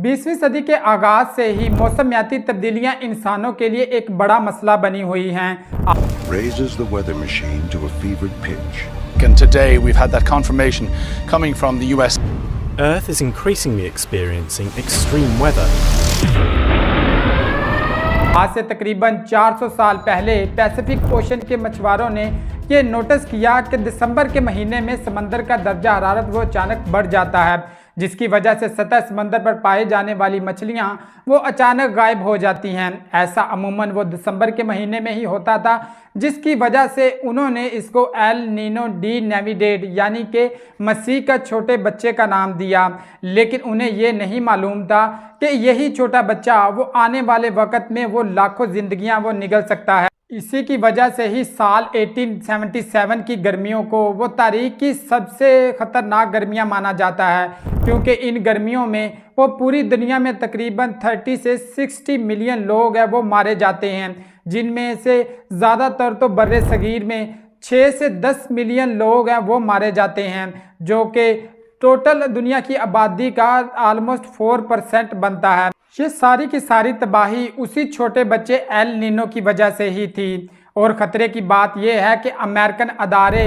20वीं सदी के आगाज से ही मौसमियाती तब्दीलियां इंसानों के लिए एक बड़ा मसला बनी हुई हैं। Raises the weather machine to a fevered pitch. And today we've had that confirmation coming from the US. Earth is increasingly experiencing extreme weather. आज से तकरीबन 400 साल पहले पैसिफिक ओशन के मछुआरों ने ये नोटिस किया कि दिसंबर के महीने में समंदर का दर्जा हरारत वो अचानक बढ़ जाता है, जिसकी वजह से सतह समंदर पर पाए जाने वाली मछलियां वो अचानक गायब हो जाती हैं। ऐसा अमूमन वो दिसंबर के महीने में ही होता था, जिसकी वजह से उन्होंने इसको एल नीनो डी नेविडेड यानी कि मसीह का छोटे बच्चे का नाम दिया। लेकिन उन्हें ये नहीं मालूम था कि यही छोटा बच्चा वो आने वाले वक्त में वो लाखों जिंदगियां वो निगल सकता है। इसी की वजह से ही साल 1877 की गर्मियों को वो तारीख की सबसे ख़तरनाक गर्मियां माना जाता है, क्योंकि इन गर्मियों में वो पूरी दुनिया में तकरीबन 30 से 60 मिलियन लोग हैं वो मारे जाते हैं, जिनमें से ज़्यादातर तो बर्रे सगीर में 6 से 10 मिलियन लोग हैं वो मारे जाते हैं, जो कि टोटल दुनिया की आबादी का ऑलमोस्ट 4% बनता है। ये सारी की सारी तबाही उसी छोटे बच्चे एल नीनो की वजह से ही थी। और ख़तरे की बात यह है कि अमेरिकन अदारे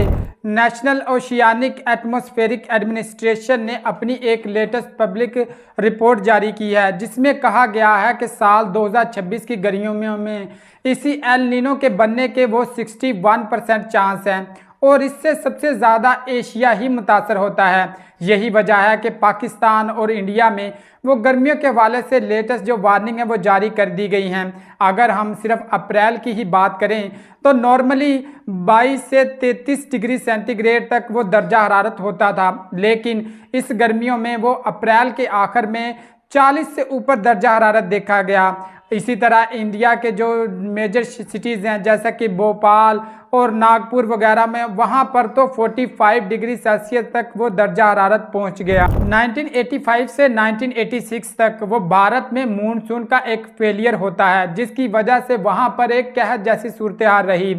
नेशनल ओशियानिक एटमॉस्फेरिक एडमिनिस्ट्रेशन ने अपनी एक लेटेस्ट पब्लिक रिपोर्ट जारी की है, जिसमें कहा गया है कि साल 2026 की गर्मियों में इसी एल नीनो के बनने के वो 61% चांस हैं, और इससे सबसे ज़्यादा एशिया ही मुतासर होता है। यही वजह है कि पाकिस्तान और इंडिया में वो गर्मियों के हवाले से लेटेस्ट जो वार्निंग है वो जारी कर दी गई हैं। अगर हम सिर्फ अप्रैल की ही बात करें तो नॉर्मली 22 से 33 डिग्री सेंटीग्रेड तक वो दर्जा हरारत होता था, लेकिन इस गर्मियों में वो अप्रैल के आखिर में 40 से ऊपर दर्जा हरारत देखा गया। इसी तरह इंडिया के जो मेजर सिटीज़ हैं जैसा कि भोपाल और नागपुर वगैरह में, वहाँ पर तो 45 डिग्री सेल्सियस तक वो दर्जा हरारत पहुँच गया। 1985 से 1986 तक वो भारत में मानसून का एक फेलियर होता है, जिसकी वजह से वहाँ पर एक कहर जैसी सूरत हाल रही।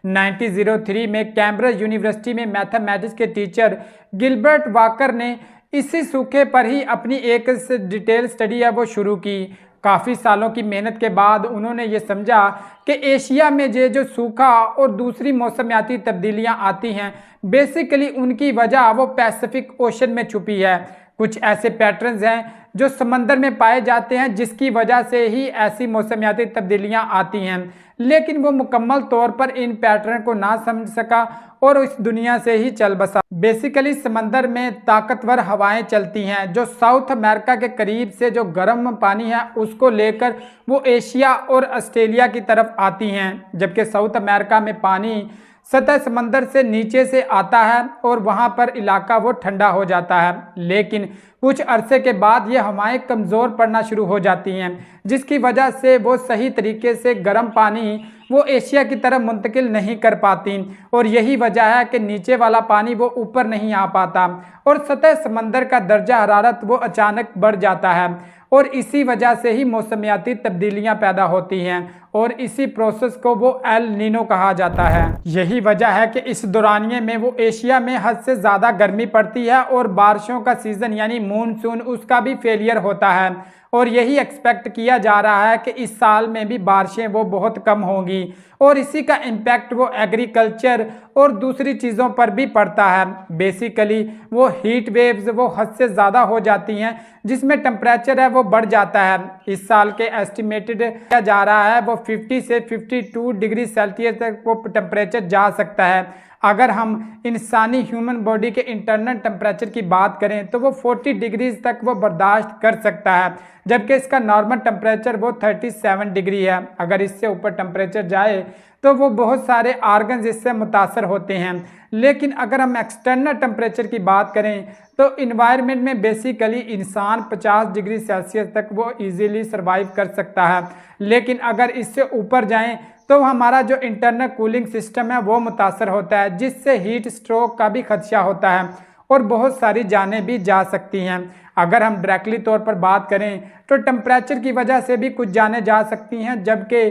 1903 में कैम्ब्रिज यूनिवर्सिटी में मैथमेटिक्स के टीचर गिलबर्ट वॉकर ने इसी सूखे पर ही अपनी एक डिटेल स्टडी है वो शुरू की। काफ़ी सालों की मेहनत के बाद उन्होंने ये समझा कि एशिया में ये जो सूखा और दूसरी मौसमियाती तब्दीलियां आती हैं, बेसिकली उनकी वजह वो पैसिफिक ओशन में छुपी है। कुछ ऐसे पैटर्न्स हैं जो समंदर में पाए जाते हैं, जिसकी वजह से ही ऐसी मौसमियाती तब्दीलियां आती हैं, लेकिन वो मुकम्मल तौर पर इन पैटर्न को ना समझ सका और इस दुनिया से ही चल बसा। बेसिकली समंदर में ताकतवर हवाएं चलती हैं जो साउथ अमेरिका के करीब से जो गर्म पानी है उसको लेकर वो एशिया और ऑस्ट्रेलिया की तरफ आती हैं, जबकि साउथ अमेरिका में पानी सतह समंदर से नीचे से आता है और वहाँ पर इलाका वो ठंडा हो जाता है। लेकिन कुछ अरसे के बाद ये हवाएं कमज़ोर पड़ना शुरू हो जाती हैं, जिसकी वजह से वो सही तरीके से गर्म पानी वो एशिया की तरफ मुंतकिल नहीं कर पाती, और यही वजह है कि नीचे वाला पानी वो ऊपर नहीं आ पाता और सतह समंदर का दर्जा हरारत वो अचानक बढ़ जाता है, और इसी वजह से ही मौसमियाती तब्दीलियां पैदा होती हैं, और इसी प्रोसेस को वो एल नीनो कहा जाता है। यही वजह है कि इस दौरानिए में वो एशिया में हद से ज़्यादा गर्मी पड़ती है और बारिशों का सीज़न यानी मानसून उसका भी फेलियर होता है, और यही एक्सपेक्ट किया जा रहा है कि इस साल में भी बारिशें वो बहुत कम होंगी, और इसी का इम्पैक्ट वो एग्रीकल्चर और दूसरी चीज़ों पर भी पड़ता है। बेसिकली वो हीट वेव्स वो हद से ज़्यादा हो जाती हैं, जिसमें टेम्परेचर है वो बढ़ जाता है। इस साल के एस्टिमेटेड किया जा रहा है वो 50 से 52 डिग्री सेल्सियस तक वो टेम्परेचर जा सकता है। अगर हम इंसानी ह्यूमन बॉडी के इंटरनल टेम्परेचर की बात करें तो वो 40 डिग्रीज तक वो बर्दाश्त कर सकता है, जबकि इसका नॉर्मल टेम्परेचर वो 37 डिग्री है। अगर इससे ऊपर टेम्परेचर जाए तो वो बहुत सारे ऑर्गन्स इससे मुतासर होते हैं। लेकिन अगर हम एक्सटर्नल टेम्परेचर की बात करें तो इन्वायरमेंट में बेसिकली इंसान 50 डिग्री सेल्सियस तक वो इजीली सर्वाइव कर सकता है, लेकिन अगर इससे ऊपर जाएं तो हमारा जो इंटरनल कूलिंग सिस्टम है वो मुतासर होता है, जिससे हीट स्ट्रोक का भी खदशा होता है और बहुत सारी जानें भी जा सकती हैं। अगर हम डायरेक्टली तौर पर बात करें तो टेम्परेचर की वजह से भी कुछ जाने जा सकती हैं, जबकि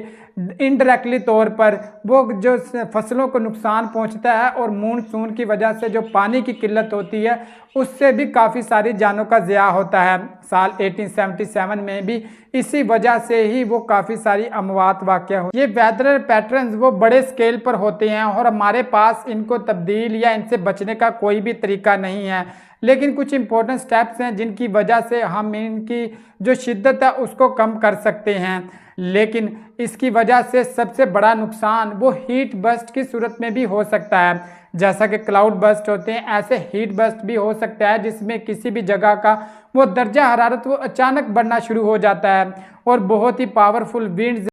इनडायरेक्टली तौर पर वो जो फसलों को नुकसान पहुंचता है और मानसून की वजह से जो पानी की किल्लत होती है उससे भी काफ़ी सारी जानों का ज़िया होता है। साल 1877 में भी इसी वजह से ही वो काफ़ी सारी अमवात वाक़या हुई। ये वेदर पैटर्न्स वो बड़े स्केल पर होते हैं और हमारे पास इनको तब्दील या इनसे बचने का कोई भी तरीका नहीं है, लेकिन कुछ इंपॉर्टेंट स्टेप्स हैं जिनकी वजह से हम इनकी जो शिद्दत है उसको कम कर सकते हैं। लेकिन इसकी वजह से सबसे बड़ा नुकसान वो हीट बस्ट की सूरत में भी हो सकता है। जैसा कि क्लाउड बस्ट होते हैं, ऐसे हीट बस्ट भी हो सकता है जिसमें किसी भी जगह का वो दर्जा हरारत वो अचानक बढ़ना शुरू हो जाता है और बहुत ही पावरफुल विंड्स